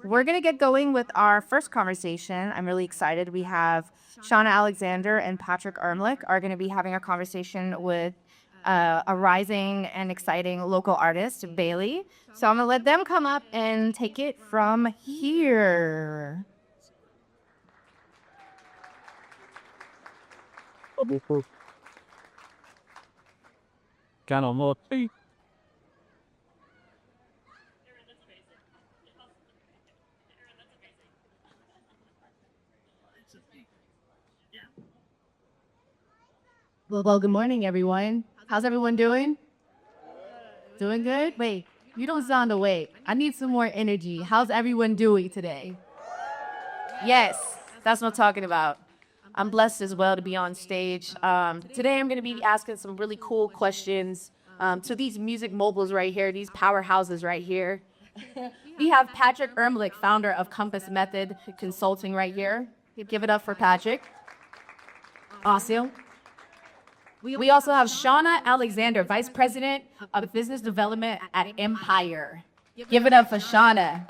we're going to get going with our first conversation. I'm really excited. We have Shauna Alexander and Patrick Ermlich are going to be having a conversation with a rising and exciting local artist, Baely. So I'm going to let them come up and take it from here. Well, good morning, everyone. How's everyone doing? Doing good? Wait, you don't sound awake. I need some more energy. How's everyone doing today? Yes, that's what I'm talking about. I'm blessed as well to be on stage. Today, I'm going to be asking some really cool questions to these music mobiles right here, these powerhouses right here. We have Patrick Ermlich, founder of Compass Method Consulting, right here. Give it up for Patrick. Awesome. We also have Shauna Alexander, Vice President of Business Development at Empire. Give it up for Shauna.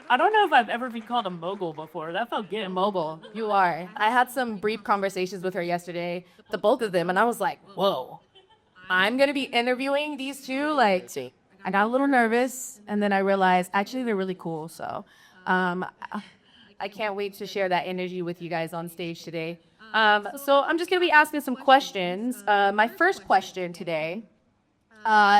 I don't know if I've ever been called a mogul before. That felt good. Mobile, you are. I had some brief conversations with her yesterday, the both of them, and I was like, whoa, I'm going to be interviewing these two. Like, I got a little nervous, and then I realized actually they're really cool. So I can't wait to share that energy with you guys on stage today. So I'm just going to be asking some questions. My first question today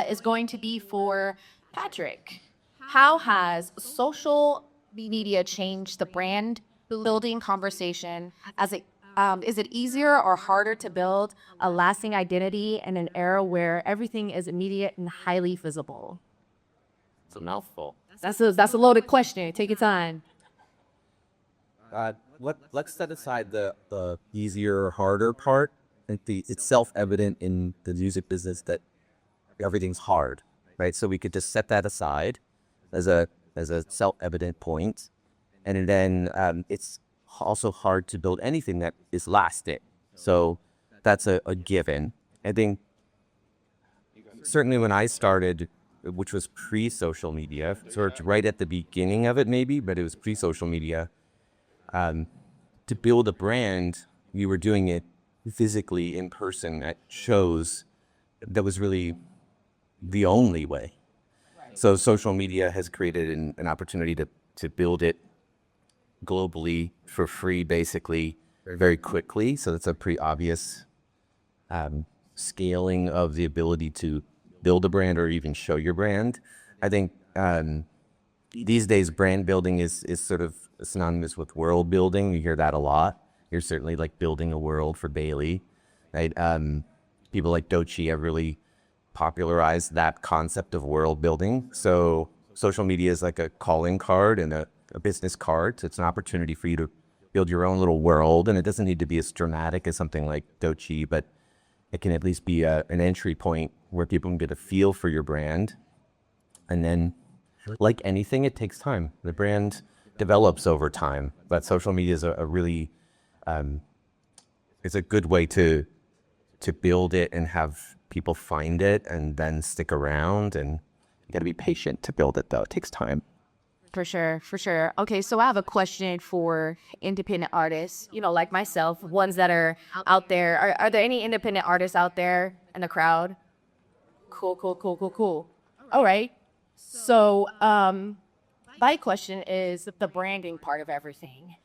is going to be for Patrick. How has social media changed the brand building conversation? Is it easier or harder to build a lasting identity in an era where everything is immediate and highly visible? It's a mouthful. That's a loaded question. Take your time. Let's set aside the easier or harder part. I think it's self-evident in the music business that everything's hard, right? So we could just set that aside as a self-evident point, and then it's also hard to build anything that is lasting. So that's a given. I think certainly when I started, which was pre-social media, sort of right at the beginning of it maybe, but it was pre-social media. To build a brand, we were doing it physically in person at shows. That was really the only way. So social media has created an opportunity to build it globally for free, basically, very quickly. So that's a pretty obvious scaling of the ability to build a brand or even show your brand. I think these days brand building is sort of synonymous with world building. You hear that a lot. You're certainly like building a world for Baely, right? People like Dochi have really popularized that concept of world building. So social media is like a calling card and a business card. So it's an opportunity for you to build your own little world. And it doesn't need to be as dramatic as something like Dochi, but it can at least be an entry point where people can get a feel for your brand. And then, like anything, it takes time. The brand develops over time, but social media is a really, it's a good way to build it and have people find it and then stick around. And you got to be patient to build it, though. It takes time. For sure, for sure. Okay, so I have a question for independent artists, like myself, ones that are out there. Are there any independent artists out there in the crowd? Cool. All right. So, my question is the branding part of everything.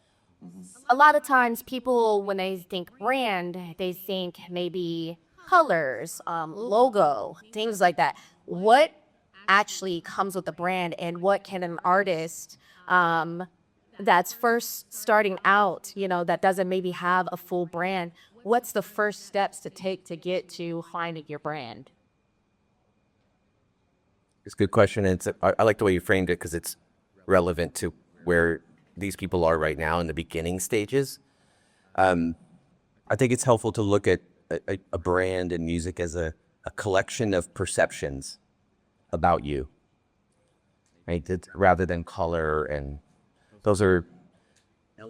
A lot of times people, when they think brand, they think maybe colors, logo, things like that. What actually comes with the brand, and what can an artist that's first starting out, that doesn't maybe have a full brand, what's the first steps to take to get to finding your brand? It's a good question. I like the way you framed it because it's relevant to where these people are right now in the beginning stages. I think it's helpful to look at a brand and music as a collection of perceptions about you, right? Rather than color, and those are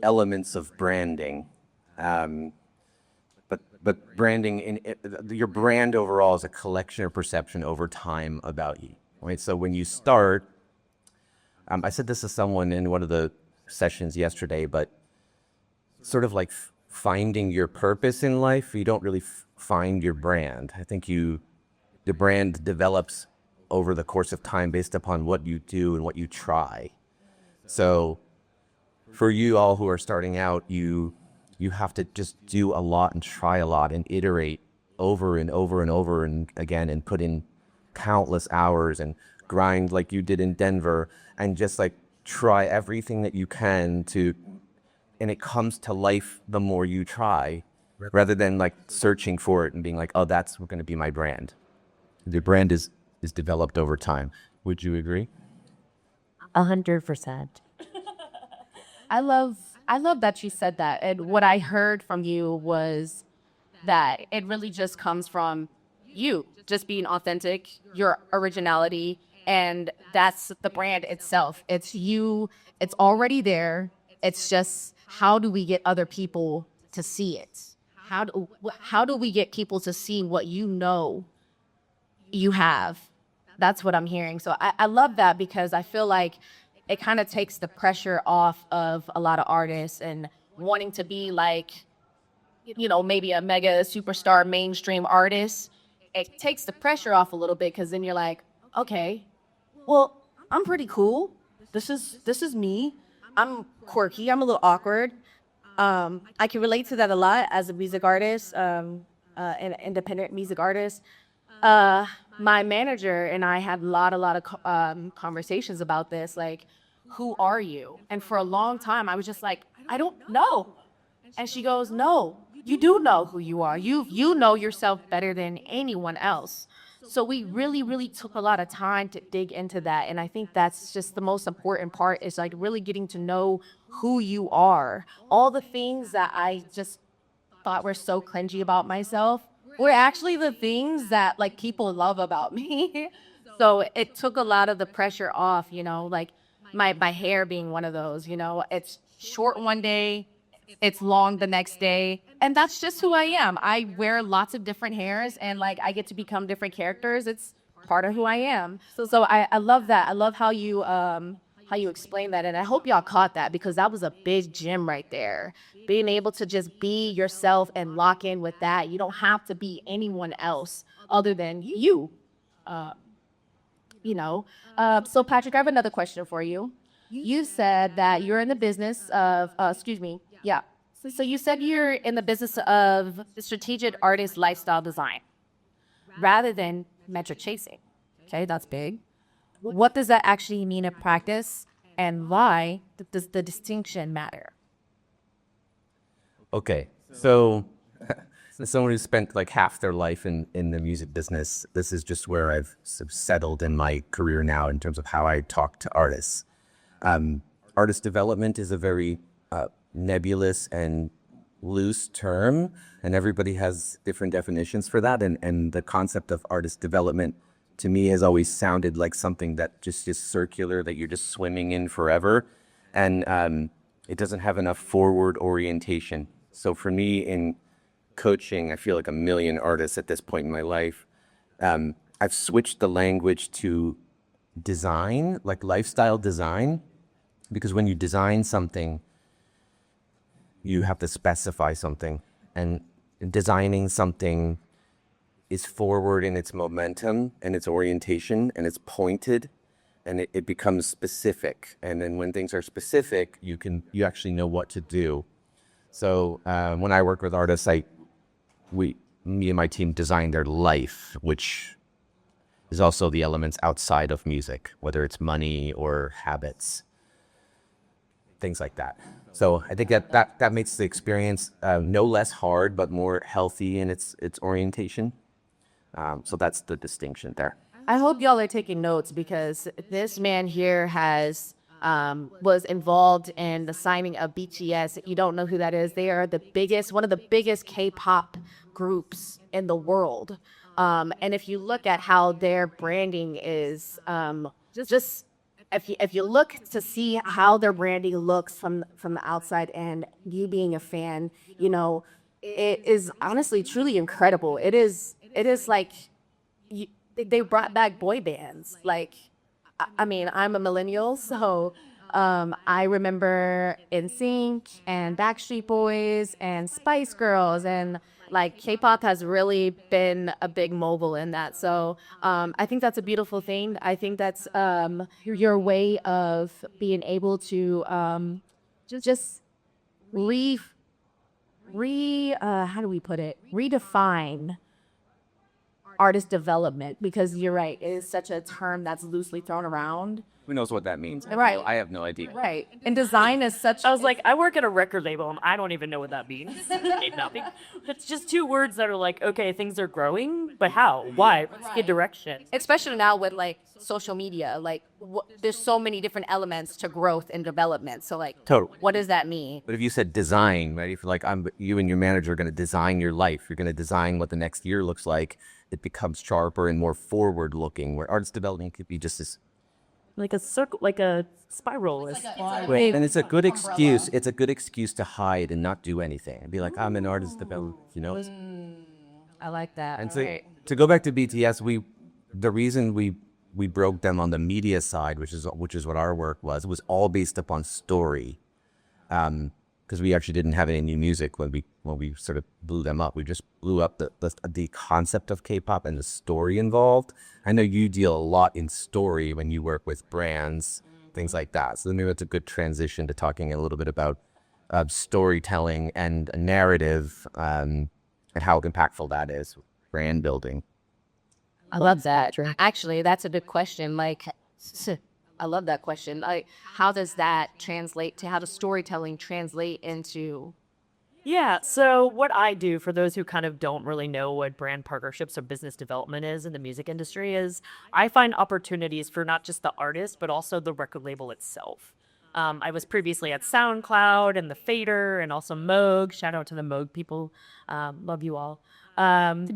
elements of branding. But branding, your brand overall is a collection of perception over time about you, right? So when you start, I said this to someone in one of the sessions yesterday, but sort of like finding your purpose in life, you don't really find your brand. I think the brand develops over the course of time based upon what you do and what you try. So for you all who are starting out, you have to just do a lot and try a lot and iterate over and over and over and again and put in countless hours and grind like you did in Denver and just like try everything that you can to, and it comes to life the more you try rather than like searching for it and being like, oh, that's going to be my brand. The brand is developed over time. Would you agree? 100%. I love that you said that. And what I heard from you was that it really just comes from you just being authentic, your originality, and that's the brand itself. It's you, it's already there. It's just how do we get other people to see it? How do we get people to see what you know you have? That's what I'm hearing. So I love that because I feel like it kind of takes the pressure off of a lot of artists and wanting to be like, you know, maybe a mega superstar mainstream artist. It takes the pressure off a little bit because then you're like, okay, well, I'm pretty cool. This is me. I'm quirky. I'm a little awkward. I can relate to that a lot as a music artist, an independent music artist. My manager and I had a lot of conversations about this. Like, who are you? And for a long time, I was just like, I don't know. And she goes, no, you do know who you are. You know yourself better than anyone else. So we really, really took a lot of time to dig into that. And I think that's just the most important part is like really getting to know who you are. All the things that I just thought were so cringy about myself were actually the things that like people love about me. So it took a lot of the pressure off, you know, like my hair being one of those, you know, it's short one day, it's long the next day. And that's just who I am. I wear lots of different hairs and like I get to become different characters. It's part of who I am. So I love that. I love how you explain that. And I hope y'all caught that because that was a big gem right there. Being able to just be yourself and lock in with that. You don't have to be anyone else other than you. You know. So Patrick, I have another question for you. You said that you're in the business of, yeah. So you said you're in the business of strategic artist lifestyle design rather than metric chasing. Okay, that's big. What does that actually mean in practice and why does the distinction matter? Okay, so as someone who spent like half their life in the music business, this is just where I've sort of settled in my career now in terms of how I talk to artists. Artist development is a very nebulous and loose term, and everybody has different definitions for that. And the concept of artist development to me has always sounded like something that just is circular, that you're just swimming in forever. And it doesn't have enough forward orientation. So for me in coaching, I feel like a million artists at this point in my life. I've switched the language to design, like lifestyle design, because when you design something, you have to specify something, and designing something is forward in its momentum and its orientation, and it's pointed, and it becomes specific. And then when things are specific, you actually know what to do. So when I work with artists, me and my team design their life, which is also the elements outside of music, whether it's money or habits, things like that. So I think that makes the experience no less hard, but more healthy in its orientation. So that's the distinction there. I hope y'all are taking notes because this man here was involved in the signing of BTS. If you don't know who that is, they are one of the biggest K-pop groups in the world. And if you look at how their branding is, if you look to see how their branding looks from the outside and you being a fan, you know, it is honestly truly incredible. It is like they brought back boy bands. Like I mean, I'm a millennial, so I remember NSYNC and Backstreet Boys and Spice Girls, and like K-pop has really been a big mogul in that. So I think that's a beautiful thing. I think that's your way of being able to just re how do we put it? Redefine artist development, because you're right, it is such a term that's loosely thrown around. Who knows what that means? Right. I have no idea. Right. And design is such I was like, I work at a record label and I don't even know what that means. Ain't nothing. It's just two words that are like, okay, things are growing, but how? Why? What's the direction? especially now with like social media, like there's so many different elements to growth and development. So like, Totally. what does that mean? But if you said design, right? If you're like, you and your manager are going to design your life, you're going to design what the next year looks like, it becomes sharper and more forward looking, where artist development could be just this. Like a circle, like a spiral. And it's a good excuse. It's a good excuse to hide and not do anything and be like, I'm an artist development, you know? I like that. And so to go back to BTS, the reason we broke them on the media side, which is what our work was all based upon story. Because we actually didn't have any new music when we sort of blew them up. We just blew up the concept of K-pop and the story involved. I know you deal a lot in story when you work with brands, things like that. So maybe that's a good transition to talking a little bit about storytelling and narrative, and how impactful that is, brand building. I love that. Actually, that's a good question. Like, I love that question. Like, how does that translate to, how does storytelling translate into? Yeah, so what I do, for those who kind of don't really know what brand partnerships or business development is in the music industry, is I find opportunities for not just the artist, but also the record label itself. I was previously at SoundCloud and the Fader and also Moog. Shout out to the Moog people. Love you all.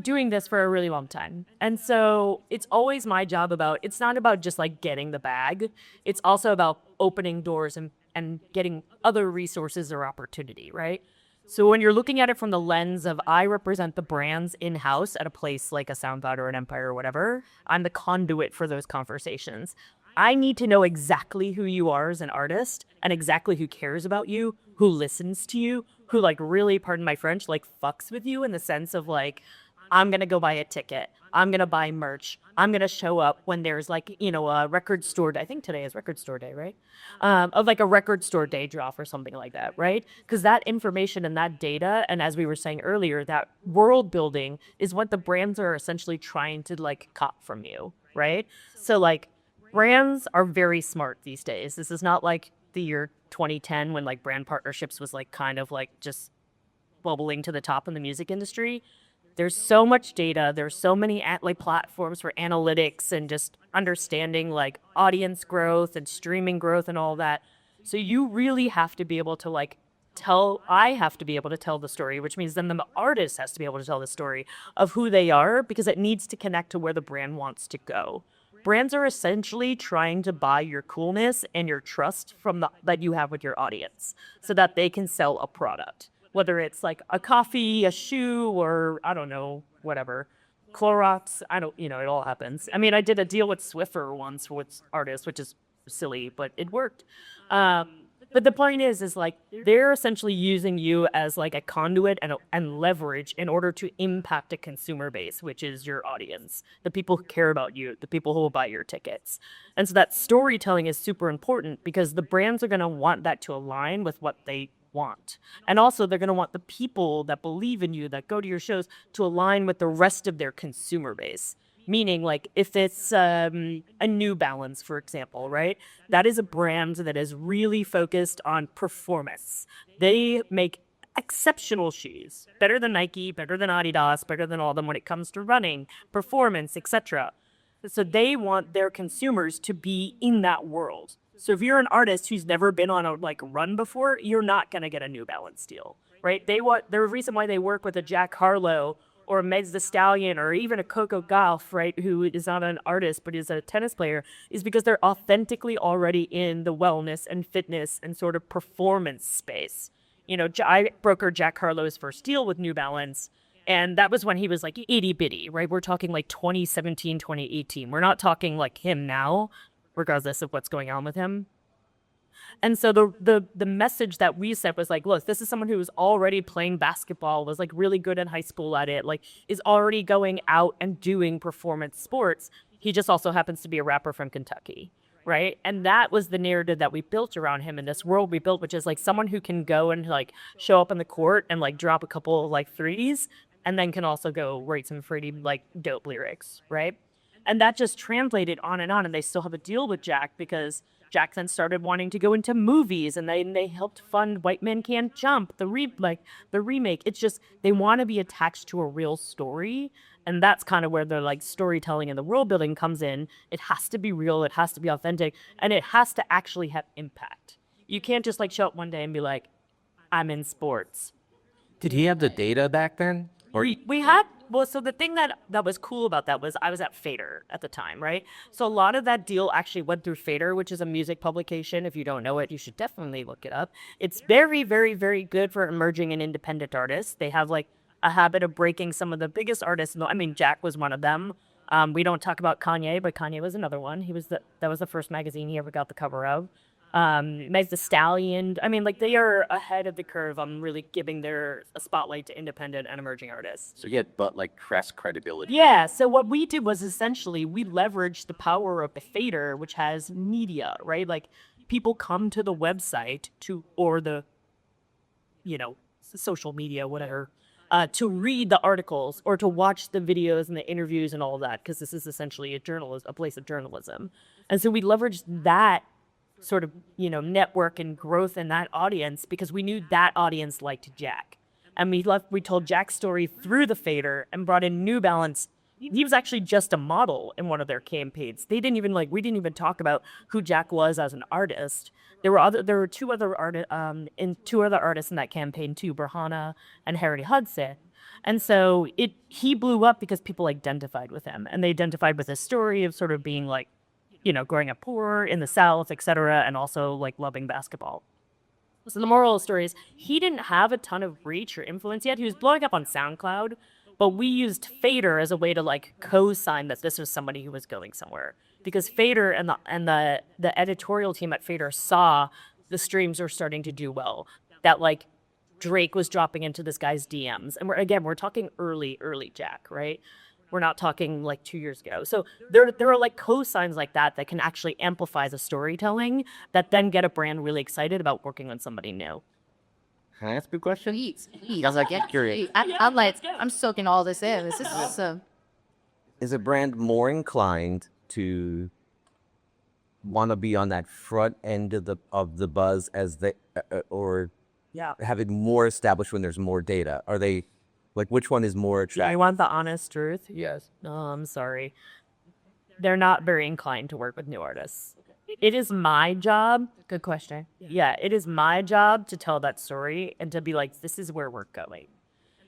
Doing this for a really long time. And so it's always my job it's not about just like getting the bag. It's also about opening doors and getting other resources or opportunity, right? So when you're looking at it from the lens of, I represent the brands in-house at a place like a SoundCloud or an Empire or whatever, I'm the conduit for those conversations. I need to know exactly who you are as an artist and exactly who cares about you, who listens to you, who like really, pardon my French, like fucks with you in the sense of like, I'm going to go buy a ticket. I'm going to buy merch. I'm going to show up when there's like, a record store. I think today is record store day, right? Of like a record store day drop or something like that, right? Because that information and that data, and as we were saying earlier, that world building is what the brands are essentially trying to like cop from you, right? So like brands are very smart these days. This is not like the year 2010 when like brand partnerships was like kind of like just bubbling to the top in the music industry. There's so much data. There's so many like platforms for analytics and just understanding like audience growth and streaming growth and all that. So you really have to be able to like I have to be able to tell the story, which means then the artist has to be able to tell the story of who they are, because it needs to connect to where the brand wants to go. Brands are essentially trying to buy your coolness and your trust that you have with your audience so that they can sell a product. Whether it's like a coffee, a shoe, or I don't know, whatever. Clorox, it all happens. I mean, I did a deal with Swiffer once with artists, which is silly, but it worked. But the point is like they're essentially using you as like a conduit and leverage in order to impact a consumer base, which is your audience, the people who care about you, the people who will buy your tickets. And so that storytelling is super important because the brands are going to want that to align with what they want. And also they're going to want the people that believe in you, that go to your shows, to align with the rest of their consumer base. Meaning, like, if it's a New Balance, for example, right? That is a brand that is really focused on performance. They make exceptional shoes, better than Nike, better than Adidas, better than all of them when it comes to running, performance, etc. So they want their consumers to be in that world. So if you're an artist who's never been on a like run before, you're not going to get a New Balance deal, right? The reason why they work with a Jack Harlow or a Meds the Stallion or even a Coco Gauff, right, who is not an artist but is a tennis player, is because they're authentically already in the wellness and fitness and sort of performance space. I brokered Jack Harlow's first deal with New Balance, and that was when he was like itty bitty, right? We're talking like 2017, 2018. We're not talking like him now. regardless of what's going on with him. And so the message that we said was like, look, this is someone who was already playing basketball, was like really good in high school at it, like is already going out and doing performance sports. He just also happens to be a rapper from Kentucky, right? And that was the narrative that we built around him in this world we built, which is like someone who can go and like show up on the court and like drop a couple like threes and then can also go write some pretty like dope lyrics, right? And that just translated on, and they still have a deal with Jack because Jack then started wanting to go into movies, and they helped fund White Men Can't Jump, the remake. It's just they want to be attached to a real story, and that's kind of where the like storytelling and the world building comes in. It has to be real, it has to be authentic, and it has to actually have impact. You can't just like show up one day and be like, "I'm in sports." Did he have the data back then? Or We had, well, so the thing that was cool about that was I was at Fader at the time, right? So a lot of that deal actually went through Fader, which is a music publication. If you don't know it, you should definitely look it up. It's very, very, very good for emerging and independent artists. They have like a habit of breaking some of the biggest artists. I mean, Jack was one of them. We don't talk about Kanye, but Kanye was another one. That was the first magazine he ever got the cover of. Meg Thee Stallion. I mean, like they are ahead of the curve on really giving a spotlight to independent and emerging artists. so he had but like press credibility. Yeah. So what we did was essentially we leveraged the power of the Fader, which has media, right? Like people come to the website or the, social media, whatever, to read the articles or to watch the videos and the interviews and all of that, because this is essentially a place of journalism. And so we leveraged that sort of, network and growth in that audience because we knew that audience liked Jack. And we told Jack's story through the Fader and brought in New Balance. He was actually just a model in one of their campaigns. We didn't even talk about who Jack was as an artist. There were two other artists in that campaign too, Berhana and Harry Hudson. And so he blew up because people identified with him, and they identified with his story of sort of being like, growing up poor in the South, etc., and also like loving basketball. So the moral of the story is he didn't have a ton of reach or influence yet. He was blowing up on SoundCloud, but we used Fader as a way to like co-sign that this was somebody who was going somewhere, because Fader and the editorial team at Fader saw the streams were starting to do well. That like Drake was dropping into this guy's DMs, and we're talking early Jack, right? We're not talking like 2 years ago. So there are like cosigns like that can actually amplify the storytelling that then get a brand really excited about working on somebody new. Can I ask you a question? Please. I was like, get curious. I'm soaking all this in. This is awesome. Is a brand more inclined to want to be on that front end of the buzz as they or have it more established when there's more data? Are they like, which one is more attractive? I want the honest truth. Yes. No, I'm sorry. They're not very inclined to work with new artists. It is my job. Good question. Yeah, it is my job to tell that story and to be like, this is where we're going.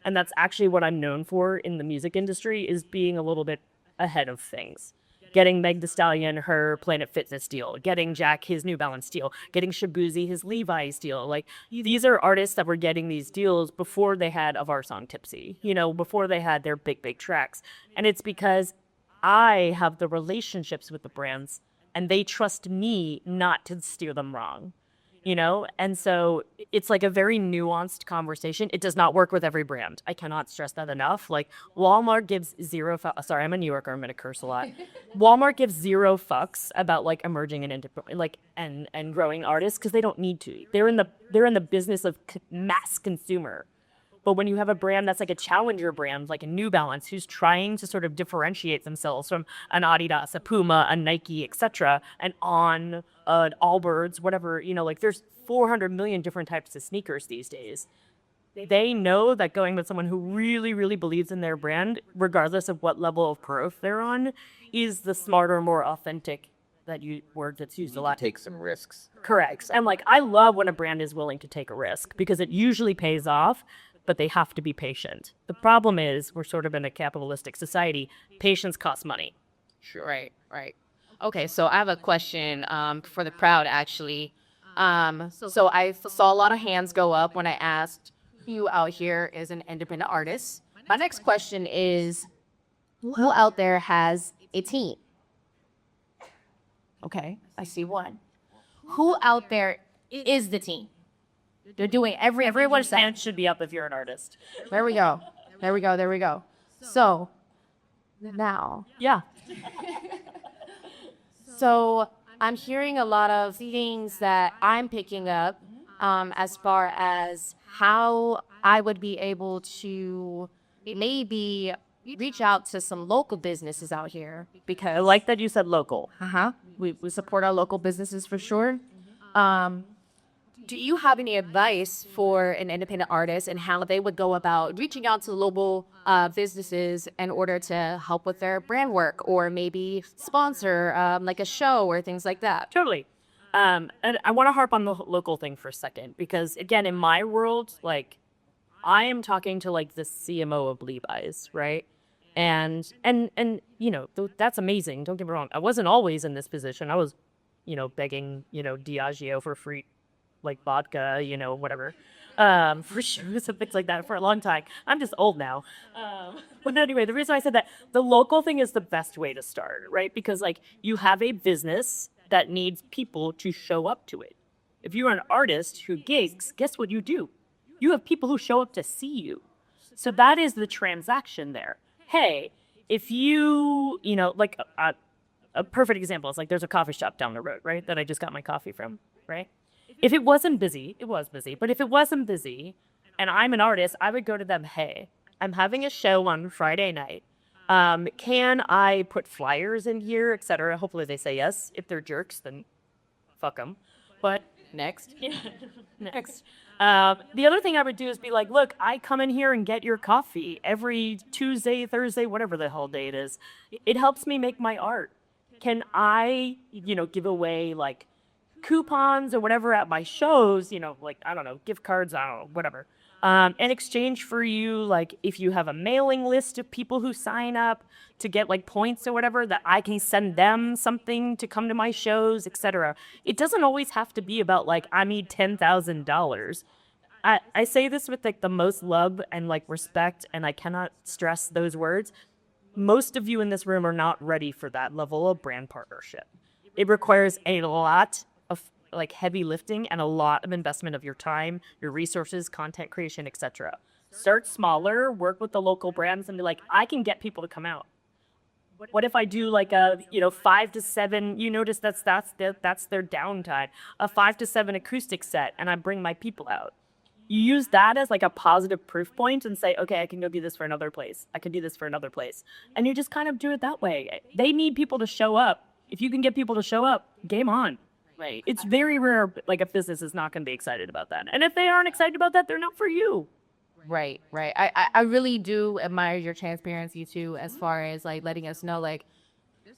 And that's actually what I'm known for in the music industry, is being a little bit ahead of things. Getting Meg Thee Stallion her Planet Fitness deal, getting Jack his New Balance deal, getting Shabuzi his Levi's deal. Like, these are artists that were getting these deals before they had of our song Tipsy, before they had their big tracks. And it's because I have the relationships with the brands and they trust me not to steer them wrong. And so it's like a very nuanced conversation. It does not work with every brand. I cannot stress that enough. Like Walmart gives zero sorry, I'm a New Yorker, I'm going to curse a lot. Walmart gives zero fucks about like emerging and growing artists because they don't need to. They're in the business of mass consumer. But when you have a brand that's like a challenger brand, like a New Balance, who's trying to sort of differentiate themselves from an Adidas, a Puma, a Nike, etc., and on Allbirds, whatever, like there's 400 million different types of sneakers these days. They know that going with someone who really, really believes in their brand, regardless of what level of growth they're on, is the smarter, more authentic word that's used a lot. Take some risks. Correct. And like, I love when a brand is willing to take a risk because it usually pays off, but they have to be patient. The problem is we're sort of in a capitalistic society. Patience costs money. Sure. Right. Okay, so I have a question for the crowd, actually. So I saw a lot of hands go up when I asked who out here is an independent artist. My next question is, who out there has a team? Okay, I see one. Who out there is the team? They're doing Everyone's everyone. hand should be up if you're an artist. There we go. There we go. There we go. So now, Yeah. so I'm hearing a lot of things that I'm picking up as far as how I would be able to maybe reach out to some local businesses out here I because like that you said local. we support our local businesses for sure. Do you have any advice for an independent artist and how they would go about reaching out to local businesses in order to help with their brand work or maybe sponsor like a show or things like that? Totally. And I want to harp on the local thing for a second because, again, in my world, like, I am talking to like the CMO of Levi's, right? And you know, that's amazing. Don't get me wrong. I wasn't always in this position. I was, you know, begging, you know, Diageo for free, like vodka, you know, whatever, for shoes and things like that for a long time. I'm just old now. But anyway, the reason I said that, the local thing is the best way to start, right? Because like you have a business that needs people to show up to it. If you're an artist who gigs, guess what you do? You have people who show up to see you. So that is the transaction there. Hey, if you know, like a perfect example is like there's a coffee shop down the road, right? That I just got my coffee from, right? If it wasn't busy, it was busy, but if it wasn't busy and I'm an artist, I would go to them, hey, I'm having a show on Friday night. Can I put flyers in here, etc.? Hopefully they say yes. If they're jerks, then fuck them. But Next. next. The other thing I would do is be like, look, I come in here and get your coffee every Tuesday, Thursday, whatever the hell day it is. It helps me make my art. Can I, you know, give away like coupons or whatever at my shows, you know, like, I don't know, gift cards, I don't know, whatever. In exchange for you, like, if you have a mailing list of people who sign up to get like points or whatever, that I can send them something to come to my shows, etc. It doesn't always have to be about like, I need $10,000. I say this with like the most love and like respect, and I cannot stress those words. Most of you in this room are not ready for that level of brand partnership. It requires a lot of like heavy lifting and a lot of investment of your time, your resources, content creation, etc. Start smaller, work with the local brands, and be like, I can get people to come out. What if I do like a, you know, 5 to 7? You notice that's their downtime. A 5 to 7 acoustic set, and I bring my people out. You use that as like a positive proof point and say, okay, I can go do this for another place. I can do this for another place. And you just kind of do it that way. They need people to show up. If you can get people to show up, game on. Right. It's very rare, like a business is not going to be excited about that. And if they aren't excited about that, they're not for you. Right, right. I really do admire your transparency too, as far as like letting us know like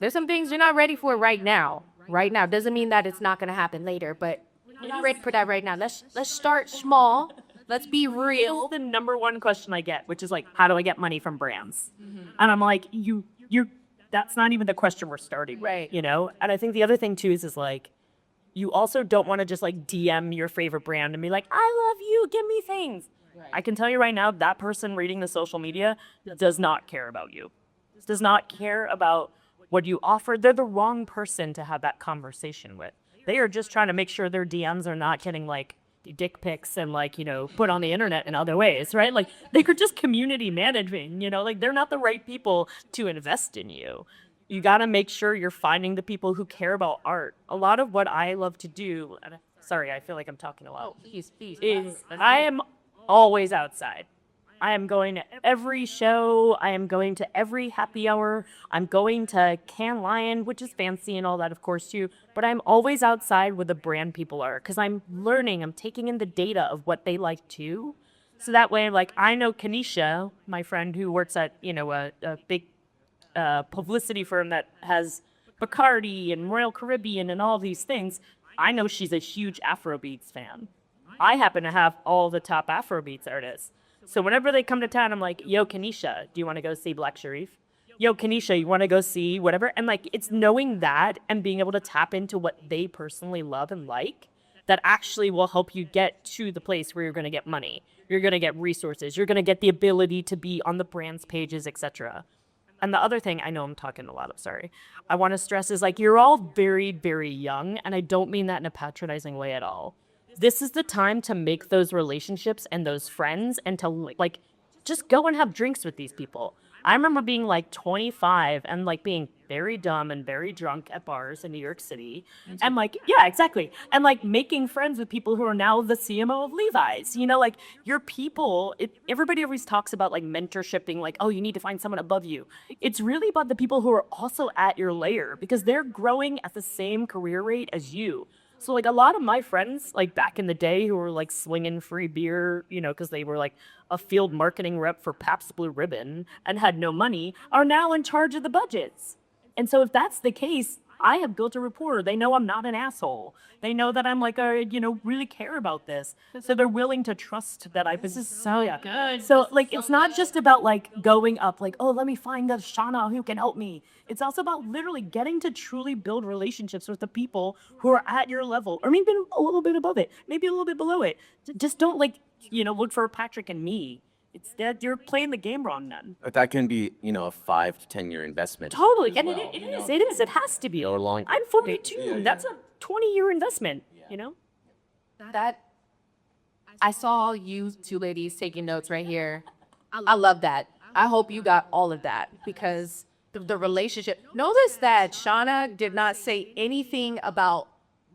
there's some things you're not ready for right now. Right now doesn't mean that it's not going to happen later, but you're not ready for that right now. Let's start small. Let's be real. The number one question I get, which is like, how do I get money from brands? And I'm like, you're that's not even the question we're starting with, Right. you know? And I think the other thing too is like, you also don't want to just like DM your favorite brand and be like, I love you, give me things. Right. I can tell you right now, that person reading the social media does not care about you. Does not care about what you offer. They're the wrong person to have that conversation with. They are just trying to make sure their DMs are not getting like dick pics and like, you know, put on the internet in other ways, right? Like they could just community managing, you know, like they're not the right people to invest in you. You got to make sure you're finding the people who care about art. A lot of what I love to do, and sorry, I feel like I'm talking a lot. Please. Is I am always outside. I am going to every show. I am going to every happy hour. I'm going to Cannes Lion, which is fancy and all that, of course, too. But I'm always outside where the brand people are because I'm learning. I'm taking in the data of what they like, too. So that way, like, I know Kanisha, my friend who works at, you know, a big publicity firm that has Bacardi and Royal Caribbean and all these things. I know she's a huge Afrobeats fan. I happen to have all the top Afrobeats artists. So whenever they come to town, I'm like, yo, Kanisha, do you want to go see Black Sharif? Yo, Kanisha, you want to go see whatever? And like, it's knowing that and being able to tap into what they personally love and like that actually will help you get to the place where you're going to get money. You're going to get resources. You're going to get the ability to be on the brand's pages, etc. And the other thing, I know I'm talking a lot, I'm sorry, I want to stress is like, you're all very, very young. And I don't mean that in a patronizing way at all. This is the time to make those relationships and those friends and to like just go and have drinks with these people. I remember being like 25 and like being very dumb and very drunk at bars in New York City. And like, yeah, exactly. And like making friends with people who are now the CMO of Levi's. You know, like your people, everybody always talks about like mentorship being like, oh, you need to find someone above you. It's really about the people who are also at your layer because they're growing at the same career rate as you. So like a lot of my friends, like back in the day, who were like swinging free beer, you know, because they were like a field marketing rep for Pabst Blue Ribbon and had no money, are now in charge of the budgets. And so if that's the case, I have built a rapport. They know I'm not an asshole. They know that I'm like really care about this. So they're willing to trust that This is so good. so like it's not just about like going up like, oh, let me find the Shauna who can help me. It's also about literally getting to truly build relationships with the people who are at your level or maybe a little bit above it, maybe a little bit below it. Just don't like, look for Patrick and me. It's that you're playing the game wrong then. But that can be, a 5 to 10 year investment. Totally. And it is. It has to be. Or long. I'm 42. That's a 20-year investment, That I saw you two ladies taking notes right here. I love that. I hope you got all of that because the relationship. Notice that Shauna did not say anything about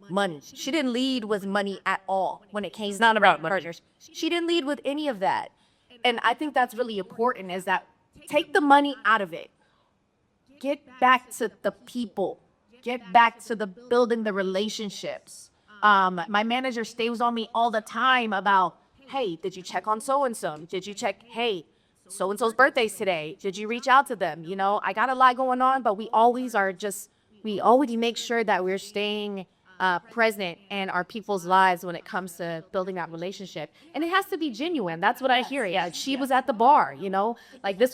money. She didn't lead with money at all when it came. It's not about money. partners. She didn't lead with any of that. And I think that's really important is that take the money out of it. Get back to the people. Get back to the building the relationships. My manager stays on me all the time about, hey, did you check on so-and-so? Did you check, hey, so-and-so's birthday's today. Did you reach out to them? I got a lot going on, but we always make sure that we're staying present in our people's lives when it comes to building that relationship. And it has to be genuine. That's what I hear. Yeah, she was at the bar, like this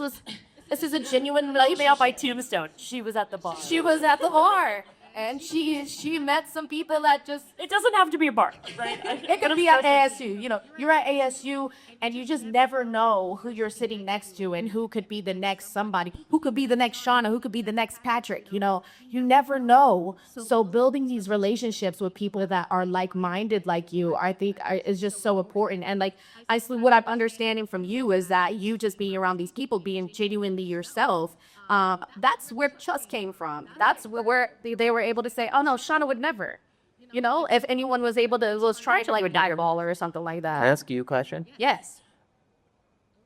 is a genuine Lay out by Tombstone. She was at the bar. She was at the bar. And she met some people that just... It doesn't have to be a bar, right? It could be at ASU. You're at ASU and you just never know who you're sitting next to and who could be the next somebody, who could be the next Shauna, who could be the next Patrick. You never know. So building these relationships with people that are like-minded like you, I think is just so important. And like, what I'm understanding from you is that you just being around these people, being genuinely yourself, that's where trust came from. That's where they were able to say, oh no, Shauna would never. If anyone was trying to like a direball or something like that. Can I ask you a question? Yes.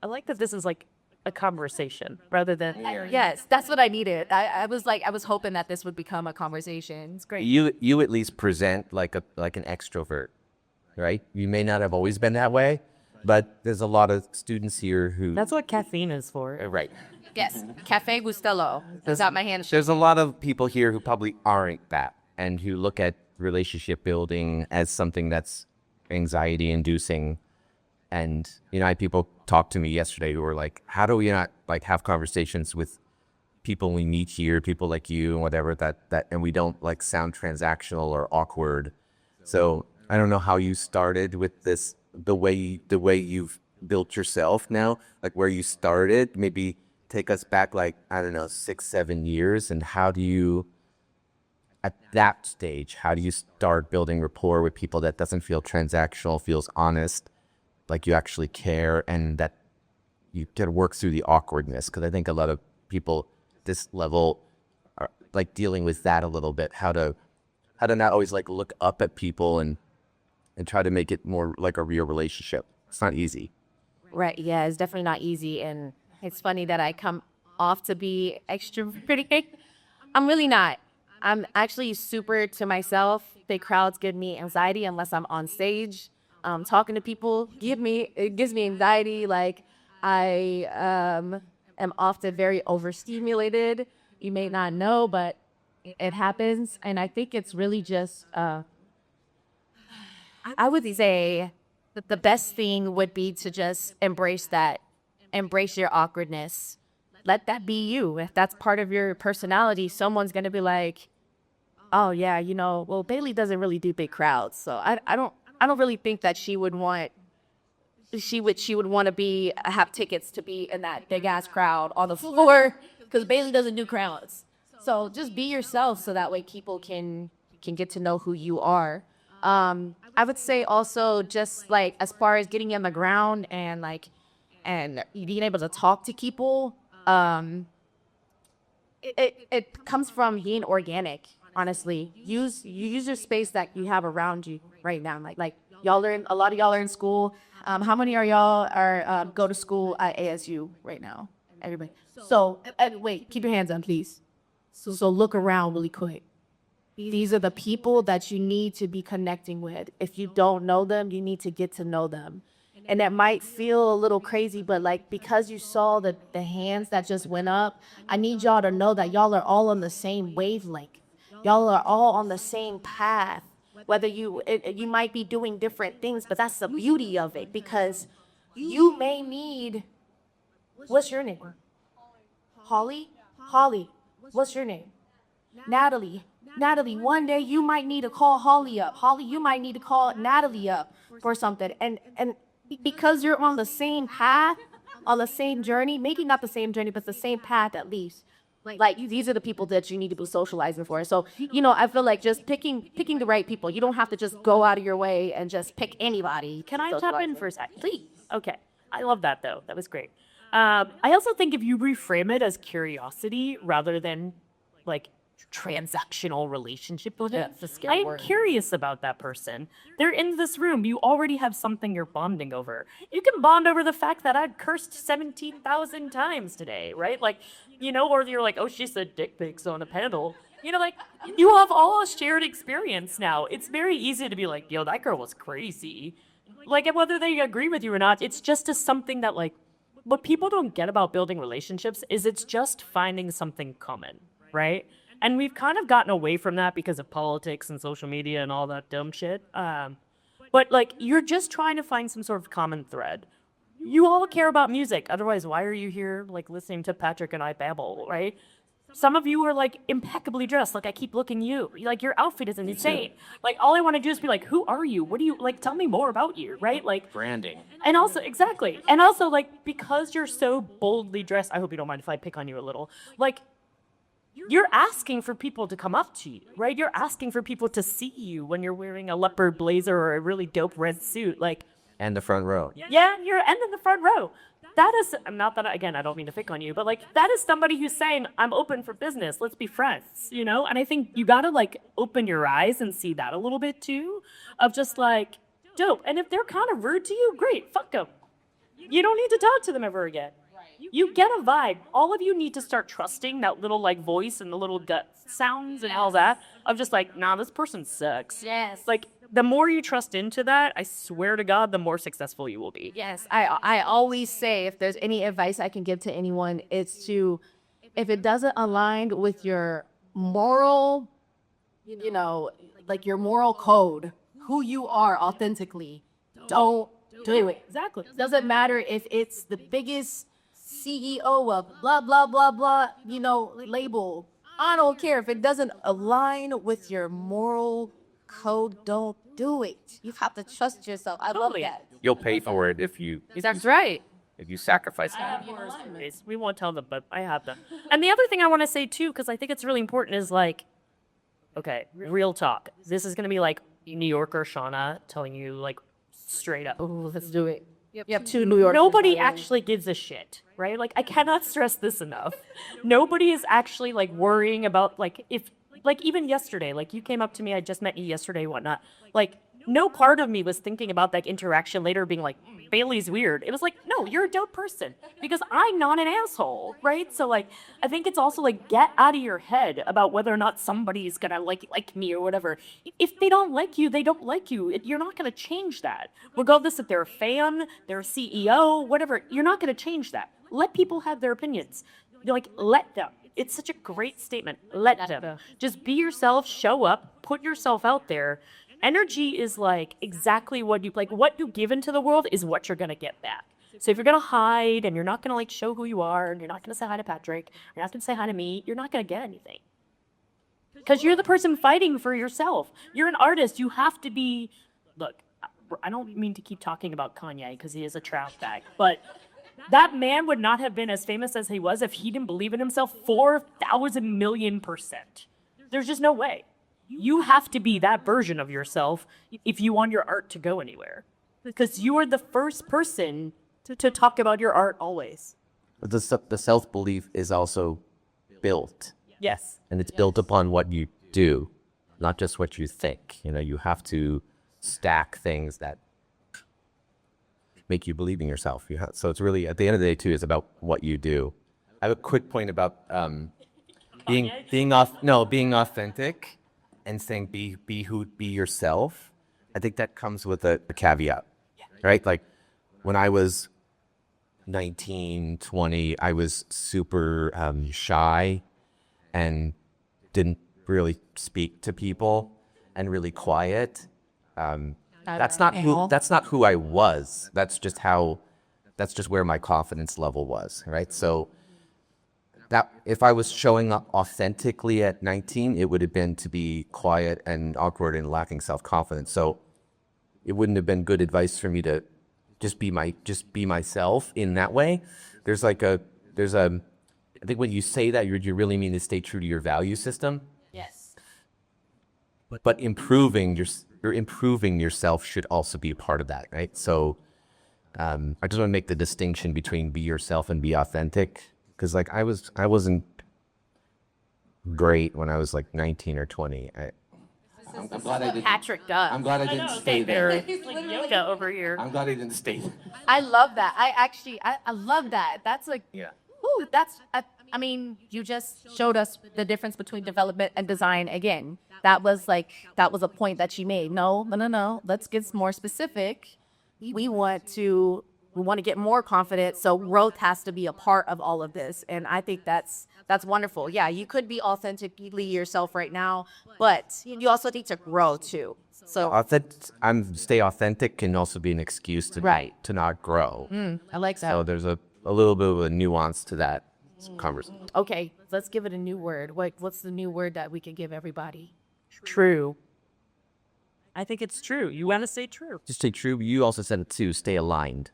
I like that this is like a conversation rather than... Yes, that's what I needed. I was hoping that this would become a conversation. It's great. You at least present like an extrovert, right? You may not have always been that way, but there's a lot of students here who... That's what caffeine is for. Right. Yes, Cafe Bustelo. Got my hand. There's a lot of people here who probably aren't that and who look at relationship building as something that's anxiety inducing. And, I had people talk to me yesterday who were like, how do we not like have conversations with people we meet here, people like you and whatever that, and we don't like sound transactional or awkward. So I don't know how you started with this, the way you've built yourself now, like where you started, maybe take us back like, I don't know, 6-7 years. And how do you, at that stage, how do you start building rapport with people that doesn't feel transactional, feels honest, like you actually care, and that you can work through the awkwardness? Because I think a lot of people this level are like dealing with that a little bit, how to not always like look up at people and try to make it more like a real relationship. It's not easy. Right. Yeah, it's definitely not easy. And it's funny that I come off to be extroverted. I'm really not. I'm actually super to myself. Big crowds give me anxiety unless I'm on stage. Talking to people it gives me anxiety. Like I am often very overstimulated. You may not know, but it happens. And I think it's really just, I would say that the best thing would be to just embrace your awkwardness. Let that be you. If that's part of your personality, someone's going to be like, oh yeah, well, Baely doesn't really do big crowds. So I don't really think that she would want to have tickets to be in that big ass crowd on the floor. because Baely doesn't do crowns. So just be yourself so that way people can get to know who you are. I would say also just like as far as getting on the ground and like and being able to talk to people, it comes from being organic. Honestly, use your space that you have around you right now. Like y'all are a lot of y'all are in school. How many are y'all are go to school at ASU right now? Everybody. So wait, keep your hands on, please. So look around really quick. These are the people that you need to be connecting with. If you don't know them, you need to get to know them. And that might feel a little crazy, but like because you saw the hands that just went up, I need y'all to know that y'all are all on the same wavelength. Y'all are all on the same path. Whether you might be doing different things, but that's the beauty of it because you may need. What's your name? Holly? Holly. What's your name? Natalie. Natalie, one day you might need to call Holly up. Holly, you might need to call Natalie up for something. And because you're on the same path, on the same journey, maybe not the same journey, but the same path at least. Like these are the people that you need to be socializing for. So, I feel like just picking the right people. You don't have to just go out of your way and just pick anybody. Can I tap in for a sec? Please. Okay. I love that, though. That was great. I also think if you reframe it as curiosity rather than, like, transactional relationship with it, I'm curious about that person. They're in this room. You already have something you're bonding over. You can bond over the fact that I'd cursed 17,000 times today, right? Like, or you're like, oh, she said dick pics on a panel. Like, you have all a shared experience now. It's very easy to be like, yo, that girl was crazy. Like, whether they agree with you or not, it's just something that, like, what people don't get about building relationships is it's just finding something common, right? And we've kind of gotten away from that because of politics and social media and all that dumb shit. But, like, you're just trying to find some sort of common thread. You all care about music. Otherwise, why are you here, like, listening to Patrick and I babble, right? Some of you are, like, impeccably dressed. Like, I keep looking you. Like, your outfit is insane. Like, all I want to do is be like, who are you? What do you, like, tell me more about you, right? Like, Branding. and also, exactly. And also, like, because you're so boldly dressed, I hope you don't mind if I pick on you a little. Like, you're asking for people to come up to you, right? You're asking for people to see you when you're wearing a leopard blazer or a really dope red suit. Like, And the front row. yeah, you're in the front row. That is, not that, again, I don't mean to pick on you, but, like, that is somebody who's saying, I'm open for business. Let's be friends, And I think you got to, like, open your eyes and see that a little bit, too, of just, like, dope. And if they're kind of rude to you, great, fuck them. You don't need to talk to them ever again. You get a vibe. All of you need to start trusting that little, like, voice and the little gut sounds and all that of just like, nah, this person sucks. Yes. Like, the more you trust into that, I swear to God, the more successful you will be. Yes, I always say if there's any advice I can give to anyone, it's to, if it doesn't align with your moral, like your moral code, who you are authentically, don't do it. Exactly. Doesn't matter if it's the biggest CEO of blah, blah, blah, blah, label. I don't care. If it doesn't align with your moral code, don't do it. You have to trust yourself. I love that. You'll pay for it if you That's right. sacrifice it. We won't tell them, but I have them. And the other thing I want to say, too, because I think it's really important, is like, okay, real talk. This is going to be like New Yorker Shauna telling you, like, straight up. Ooh, let's do it. You have two New Yorkers. Nobody actually gives a shit, right? Like, I cannot stress this enough. Nobody is actually, like, worrying about, like, if, like, even yesterday, like, you came up to me, I just met you yesterday, whatnot. Like, no part of me was thinking about that interaction later being like, Bailey's weird. It was like, no, you're a dope person because I'm not an asshole, right? So, like, I think it's also like, get out of your head about whether or not somebody's gonna like me or whatever. If they don't like you, they don't like you. You're not gonna change that. Regardless if they're a fan, they're a CEO, whatever, you're not gonna change that. Let people have their opinions. You're like, let them. It's such a great statement. Let them. Just be yourself, show up, put yourself out there. Energy is like exactly what you give into the world is what you're going to get back. So if you're going to hide and you're not going to like show who you are and you're not going to say hi to Patrick, you're not going to say hi to me, you're not going to get anything. Because you're the person fighting for yourself. You're an artist. You have to be, look, I don't mean to keep talking about Kanye because he is a trash bag, but That man would not have been as famous as he was if he didn't believe in himself 4,000 million %. There's just no way. You have to be that version of yourself if you want your art to go anywhere. Because you are the first person to talk about your art always. But the self-belief is also built, Yes. and it's built upon what you do, not just what you think. You know, you have to stack things that make you believe in yourself. So it's really, at the end of the day, too, it's about what you do. I have a quick point about being authentic and saying be yourself. I think that comes with a caveat, right? Like when I was 19, 20, I was super shy and didn't really speak to people and really quiet. That's not who I was. That's just where my confidence level was, right? So that if I was showing up authentically at 19, it would have been to be quiet and awkward and lacking self-confidence. So it wouldn't have been good advice for me to just be myself in that way. I think when you say that, you really mean to stay true to your value system. Yes. But improving yourself should also be a part of that, right? So I just want to make the distinction between be yourself and be authentic, because like I wasn't great when I was like 19 or 20. I'm glad I didn't. Patrick does. I'm glad I didn't stay there. He's like yoga over here. I'm glad I didn't stay there. I love that. I love that. That's like, Yeah. ooh, I mean, you just showed us the difference between development and design again. That was a point that she made. No. Let's get more specific. We want to get more confident. So growth has to be a part of all of this. And I think that's wonderful. Yeah, you could be authentically yourself right now, but you also need to grow too. So Stay authentic can also be an excuse to not grow. I like that. So there's a little bit of a nuance to that conversation. Okay, let's give it a new word. What's the new word that we can give everybody? True. I think it's true. You want to say true. Just stay true. You also said it too. Stay aligned.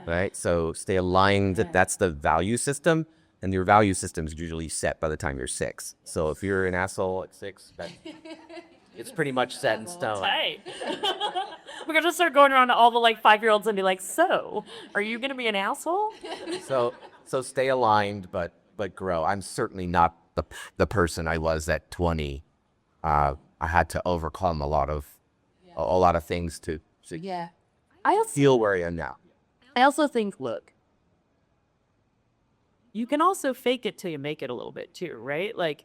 Right? So stay aligned. That's the value system. And your value system is usually set by the time you're 6. So if you're an asshole at 6, it's pretty much set in stone. Hey. We're going to start going around to all the 5-year-olds and be like, so, are you going to be an asshole? So stay aligned, but grow. I'm certainly not the person I was at 20. I had to overcome a lot of things to feel where I am now. I also think, look, you can also fake it till you make it a little bit too, right? Like,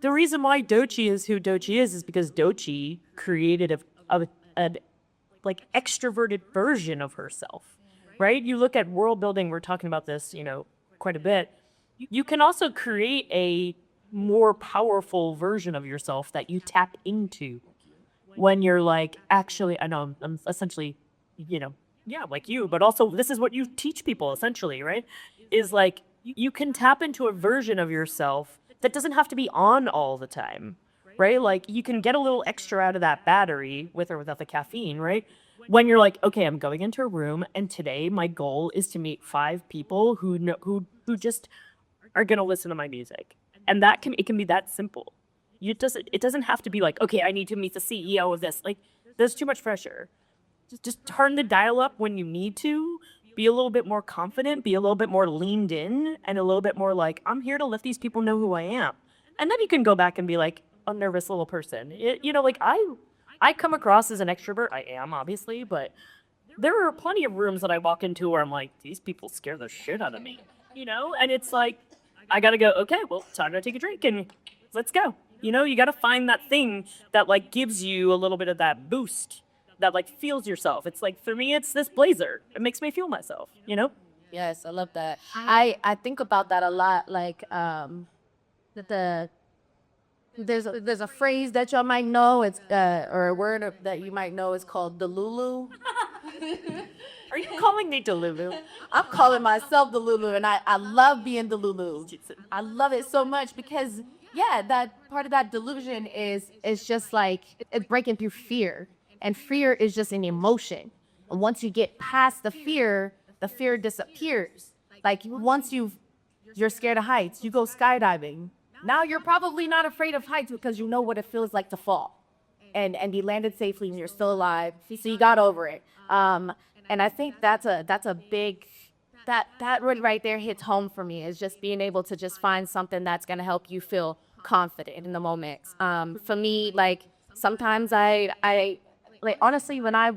the reason why Doechii is who Doechii is because Doechii created an extroverted version of herself, right? You look at world building, we're talking about this, quite a bit. You can also create a more powerful version of yourself that you tap into when you're like, actually, I know I'm essentially, like you, but also this is what you teach people essentially, right? Is like, you can tap into a version of yourself that doesn't have to be on all the time, right? Like, you can get a little extra out of that battery with or without the caffeine, right? When you're like, okay, I'm going into a room and today my goal is to meet 5 people who just are going to listen to my music. And it can be that simple. It doesn't have to be like, okay, I need to meet the CEO of this. Like, there's too much pressure. Just turn the dial up when you need to. Be a little bit more confident. Be a little bit more leaned in, and a little bit more like, I'm here to let these people know who I am. And then you can go back and be like a nervous little person. I come across as an extrovert. I am, obviously, but there are plenty of rooms that I walk into where I'm like, these people scare the shit out of me. And it's like, I gotta go, okay, well, time to take a drink and let's go. You gotta find that thing that gives you a little bit of that boost that feels yourself. It's like, for me, it's this blazer. It makes me feel myself, Yes, I love that. I think about that a lot. Like, there's a phrase that y'all might know. It's or a word that you might know is called Delulu. Are you calling me Delulu? I'm calling myself Delulu, and I love being Delulu. I love it so much because that part of that delusion is just like it's breaking through fear, and fear is just an emotion. And once you get past the fear, the fear disappears. Like once you're scared of heights, you go skydiving. Now you're probably not afraid of heights because you know what it feels like to fall and you landed safely and you're still alive. So you got over it. And I think that's a big, that right there hits home for me, is just being able to just find something that's going to help you feel confident in the moment. For me, like sometimes I like, honestly, when I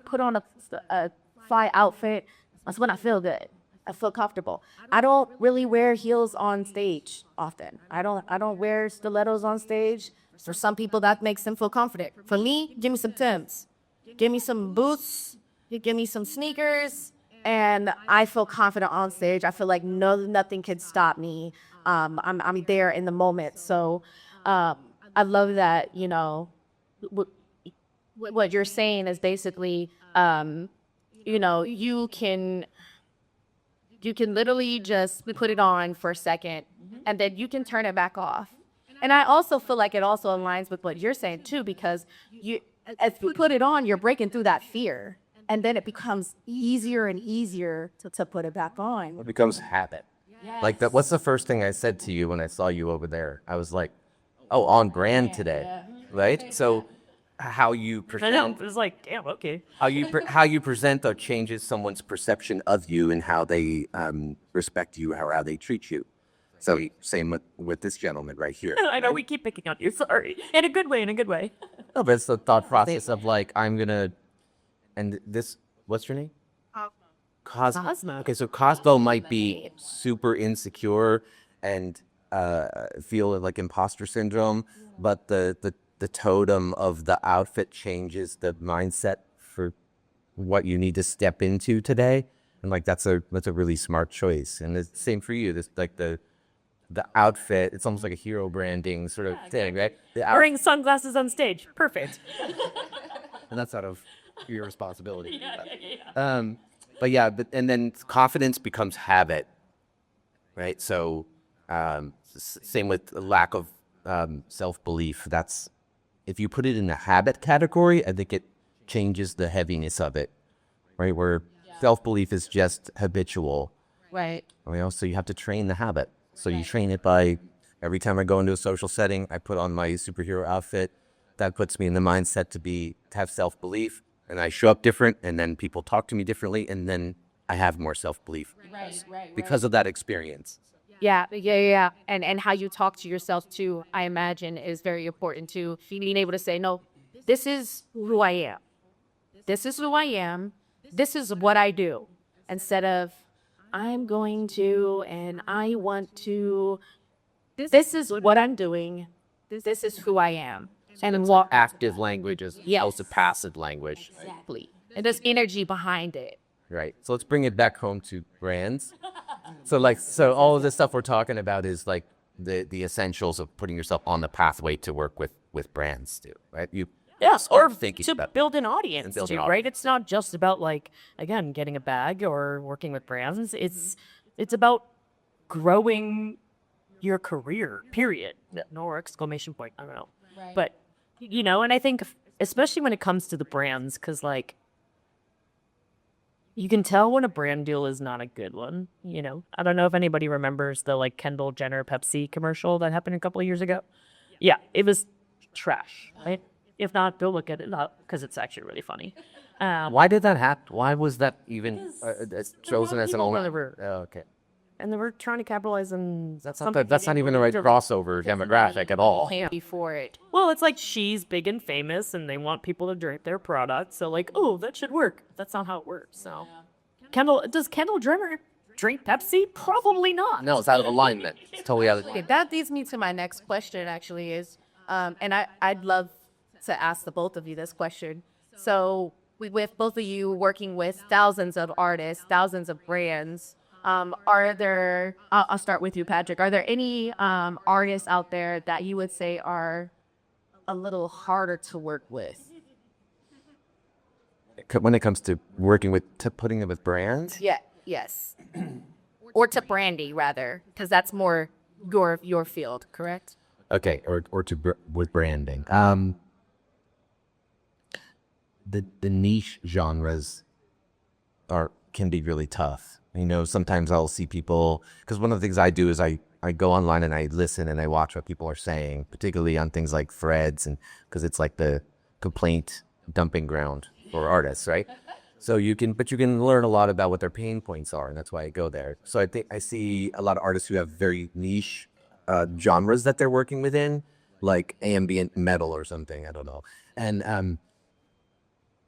put on a fly outfit, that's when I feel good. I feel comfortable. I don't really wear heels on stage often. I don't wear stilettos on stage. For some people, that makes them feel confident. For me, give me some Timbs, give me some boots, give me some sneakers, and I feel confident on stage. I feel like nothing can stop me. I'm there in the moment. So I love that. You know, what you're saying is basically, you know, you can literally just put it on for a second and then you can turn it back off. And I also feel like it also aligns with what you're saying too, because as you put it on, you're breaking through that fear. And then it becomes easier and easier to put it back on. It becomes habit. Like that. What's the first thing I said to you when I saw you over there? I was like, oh, on brand today, right? So how you I know. present, It was like, damn, okay. how you present though changes someone's perception of you and how they respect you, how they treat you. So same with this gentleman right here. I know we keep picking on you. Sorry. In a good way, in a good way. No, but it's the thought process of like, I'm gonna, and this, what's your name? Cosmo. Cosmo. Okay, so Cosmo might be super insecure and feel like imposter syndrome, but the totem of the outfit changes the mindset for what you need to step into today, and like that's a really smart choice. And it's the same for you. This like the outfit, it's almost like a hero branding sort of thing, right? Wearing sunglasses on stage. Perfect. And that's out of your responsibility. But yeah, and then confidence becomes habit, right? So same with lack of self-belief. That's, if you put it in the habit category, I think it changes the heaviness of it, right? Where self-belief is just habitual. Right. You know, so you have to train the habit. So you train it by, every time I go into a social setting, I put on my superhero outfit. That puts me in the mindset to have self-belief, and I show up different, and then people talk to me differently, and then I have more self-belief because of that experience. Yeah. And how you talk to yourself too, I imagine, is very important too. Being able to say, no, this is who I am. This is who I am. This is what I do. Instead of, I'm going to, and I want to, this is what I'm doing. This is who I am. And walk Active language as opposed to passive language. exactly. And there's energy behind it. Right. So let's bring it back home to brands. So all of this stuff we're talking about is like the essentials of putting yourself on the pathway to work with brands too, right? Yes, or thinking to about build an audience, build an too, right? It's not just about, like, again, getting a bag or working with brands. It's about growing your career, period. No exclamation point, I don't know. Right. But, you know, and I think especially when it comes to the brands, because, like, you can tell when a brand deal is not a good one, you know? I don't know if anybody remembers the, like, Kendall Jenner Pepsi commercial that happened a couple of years ago. Yeah, it was trash, right? If not, go look at it up because it's actually really funny. Why did that happen? Why was that even chosen as an people only? were- Oh, okay. And they were trying to capitalize on That's not even the right crossover demographic at all. Before it. Well, it's like she's big and famous and they want people to drink their product. So, like, oh, that should work. That's not how it works. So, does Kendall Jenner drink Pepsi? Probably not. No, it's out of alignment. It's totally out of Okay, that leads me to my next question, actually, is, and I'd love to ask the both of you this question. So, with both of you working with thousands of artists, thousands of brands, are there, I'll start with you, Patrick, are there any artists out there that you would say are a little harder to work with? When it comes to working putting it with brands? Yeah, yes. Or to brandy, rather, because that's more your field, correct? Okay, or with branding. The niche genres can be really tough. Sometimes I'll see people, because one of the things I do is I go online and I listen and I watch what people are saying, particularly on things like threads, and because it's like the complaint dumping ground for artists, right? So you can learn a lot about what their pain points are, and that's why I go there. So I think I see a lot of artists who have very niche genres that they're working within, like ambient metal or something. I don't know, and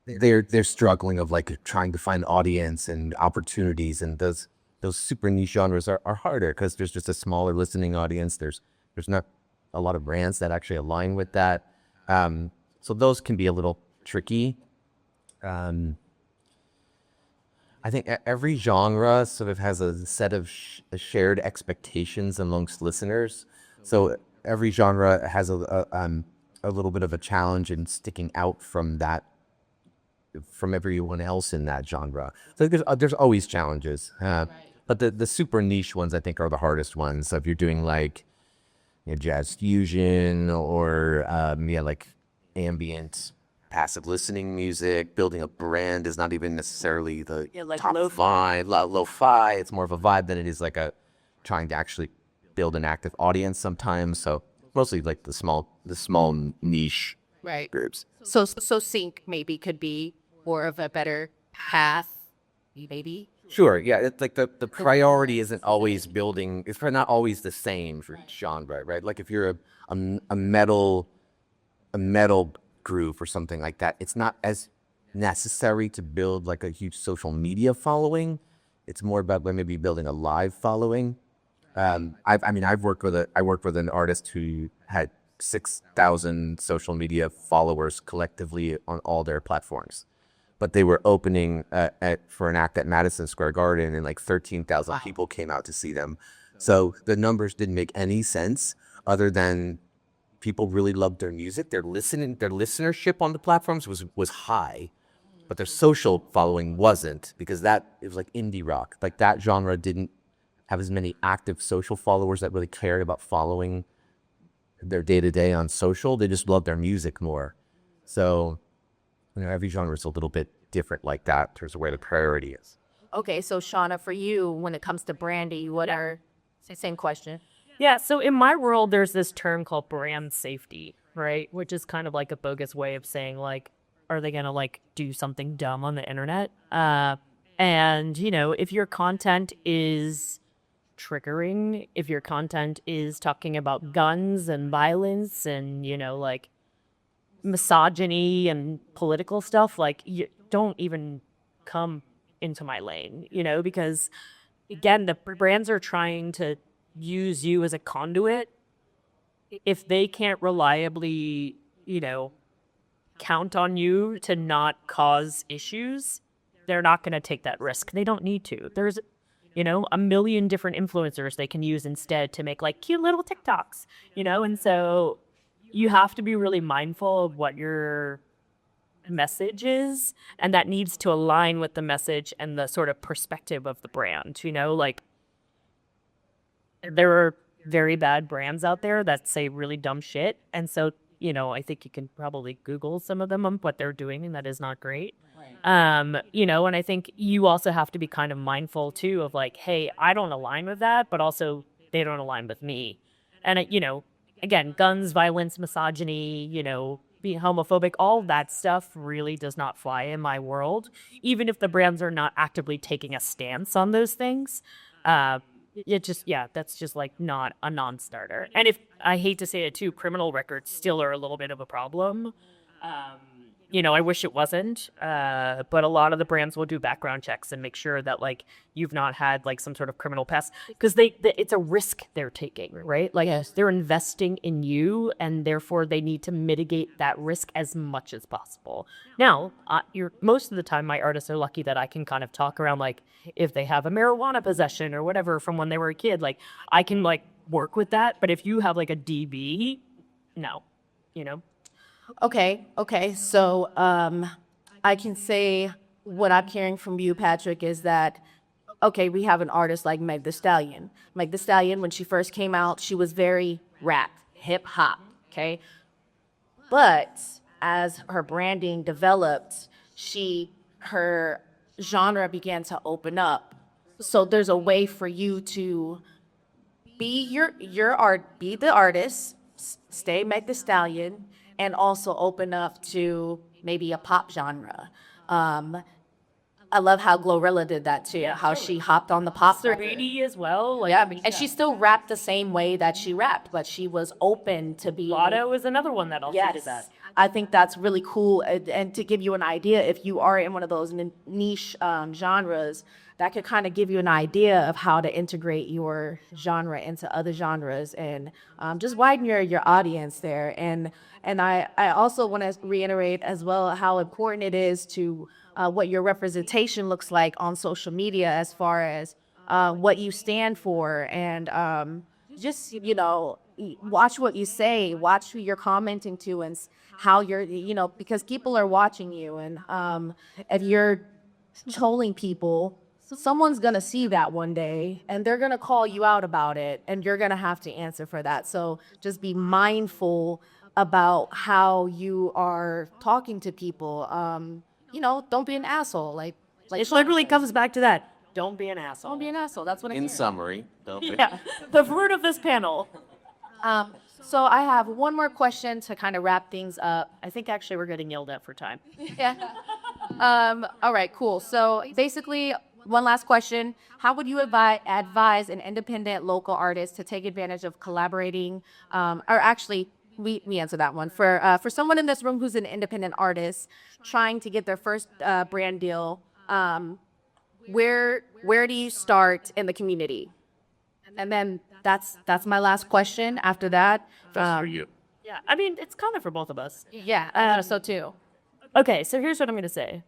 they're struggling of like trying to find audience and opportunities, and those super niche genres are harder because there's just a smaller listening audience. There's not a lot of brands that actually align with that, so those can be a little tricky. I think every genre sort of has a set of shared expectations amongst listeners. So every genre has a little bit of a challenge in sticking out from everyone else in that genre. So there's always challenges. But the super niche ones, I think, are the hardest ones. So if you're doing like jazz fusion or like ambient passive listening music, building a brand is not even necessarily the like top vibe, lo-fi. It's more of a vibe than it is like trying to actually build an active audience sometimes. So mostly like the small niche Right. groups. So sync maybe could be more of a better path, maybe. Sure, yeah. It's like the priority isn't always building. It's not always the same for each genre, right? Like if you're a metal group or something like that, it's not as necessary to build like a huge social media following. It's more about maybe building a live following. I worked with an artist who had 6,000 social media followers collectively on all their platforms, but they were opening for an act at Madison Square Garden, and like 13,000 people came out to see them. So the numbers didn't make any sense other than people really loved their music. Their listenership on the platforms was high, but their social following wasn't, because it was like indie rock. Like that genre didn't have as many active social followers that really cared about following their day-to-day on social. They just loved their music more. So every genre is a little bit different like that in terms of where the priority is. Okay, so Shauna, for you, when it comes to branding, what are same question? Yeah, so in my world, there's this term called brand safety, right? Which is kind of like a bogus way of saying, like, are they going to, like, do something dumb on the internet? And, if your content is triggering, if your content is talking about guns and violence and, like, misogyny and political stuff, like, you don't even come into my lane, because, again, the brands are trying to use you as a conduit. If they can't reliably, count on you to not cause issues, they're not going to take that risk. They don't need to. There's, a million different influencers they can use instead to make like cute little TikToks, and so you have to be really mindful of what your message is, and that needs to align with the message and the sort of perspective of the brand, like there are very bad brands out there that say really dumb shit. And so, I think you can probably Google some of them on what they're doing, and that is not great. And I think you also have to be kind of mindful too of like, hey, I don't align with that, but also they don't align with me. And, again, guns, violence, misogyny, being homophobic, all that stuff really does not fly in my world, even if the brands are not actively taking a stance on those things. That's just like not a non-starter. And if I hate to say it too, criminal records still are a little bit of a problem. I wish it wasn't, but a lot of the brands will do background checks and make sure that like you've not had like some sort of criminal past, because it's a risk they're taking, right? Like they're investing in you, and therefore they need to mitigate that risk as much as possible. Now, most of the time, my artists are lucky that I can kind of talk around like if they have a marijuana possession or whatever from when they were a kid, like I can like work with that. But if you have like a DB, no, Okay. So I can say what I'm hearing from you, Patrick, is that okay, we have an artist like Meg Thee Stallion. Meg Thee Stallion, when she first came out, she was very rap, hip hop. Okay, but as her branding developed, genre began to open up. So there's a way for you to be the artist, stay Meg the Stallion, and also open up to maybe a pop genre. I love how Glorilla did that too. How she hopped on the pop. Greedy as well. Like, Yeah, and she still rapped the same way that she rapped, but she was open to be. Lotto is another one that also did that. I think that's really cool. And to give you an idea, if you are in one of those niche genres, that could kind of give you an idea of how to integrate your genre into other genres and just widen your audience there. And I also want to reiterate as well how important it is to what your representation looks like on social media as far as what you stand for and just watch what you say, watch who you're commenting to, and how you're because people are watching you, and if you're trolling people, someone's gonna see that one day and they're gonna call you out about it, and you're gonna have to answer for that. So just be mindful about how you are talking to people. Don't be an asshole. Like It literally comes back to that. Don't be an asshole. don't be an asshole. That's what it In is. summary, don't be. Yeah, the fruit of this panel. So I have one more question to kind of wrap things up. I think actually we're getting yelled at for time. Yeah. All right, cool. So basically, one last question. How would you advise an independent local artist to take advantage of collaborating? Or actually, we answer that one. For someone in this room who's an independent artist trying to get their first brand deal, where do you start in the community? And then that's my last question. After that, That's for you. Yeah, I mean, it's kind of for both of us. yeah, I thought so too. Okay, so here's what I'm going to say.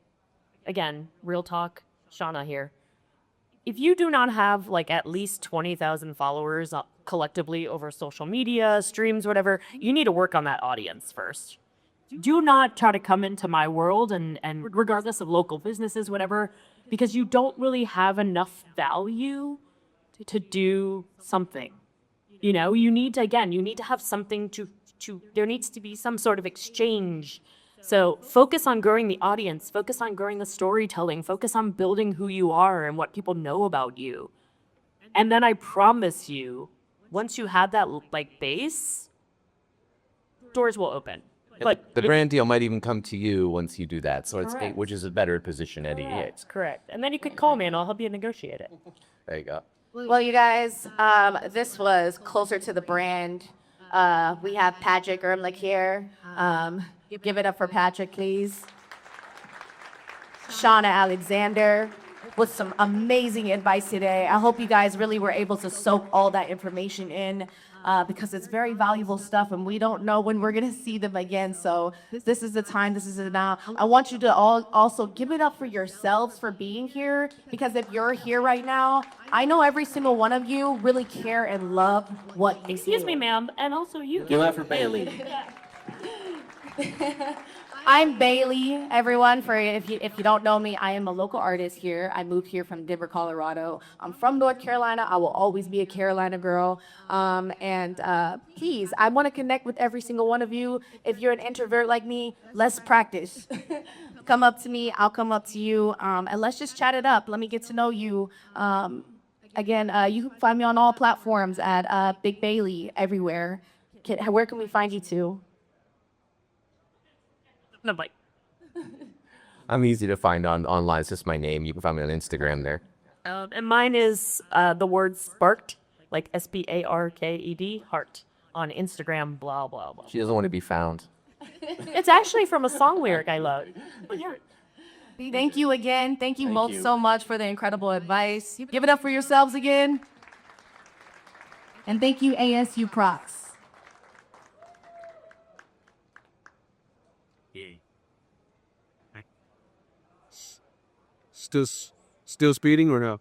Again, real talk, Shauna here. If you do not have like at least 20,000 followers collectively over social media, streams, whatever, you need to work on that audience first. Do not try to come into my world and regardless of local businesses, whatever, because you don't really have enough value to do something. You need to have something to there needs to be some sort of exchange. So focus on growing the audience, focus on growing the storytelling, focus on building who you are and what people know about you. And then I promise you, once you have that like base, doors will open. But The brand deal might even come to you once you do that, so Correct. which is a better position at That's correct. And then you could call me and I'll help you negotiate it. There you go. Well, you guys, this was Closer to the Brand. We have Patrick Ermlich here. Give it up for Patrick, please. Shauna Alexander with some amazing advice today. I hope you guys really were able to soak all that information in because it's very valuable stuff and we don't know when we're going to see them again. So this is the time, this is it now. I want you to all also give it up for yourselves for being here, because if you're here right now, I know every single one of you really care and love what you Excuse do. me, ma'am, and also you. Give it up for Baely. I'm Baely, everyone. For if you don't know me, I am a local artist here. I moved here from Denver, Colorado. I'm from North Carolina. I will always be a Carolina girl. Please, I want to connect with every single one of you. If you're an introvert like me, let's practice. Come up to me. I'll come up to you, and let's just chat it up. Let me get to know you. Again, you can find me on all platforms at Big Baely everywhere. Where can we find you too? And I'm like, I'm easy to find online. It's just my name. You can find me on Instagram there. and mine is the word sparked, like SPARKED, heart, on Instagram, blah, blah, blah. She doesn't want to be found. It's actually from a song lyric I love. But yeah. Thank you again. Thank you both so much for the incredible advice. Give it up for yourselves again. And thank you, ASUPROX. Still speeding or no?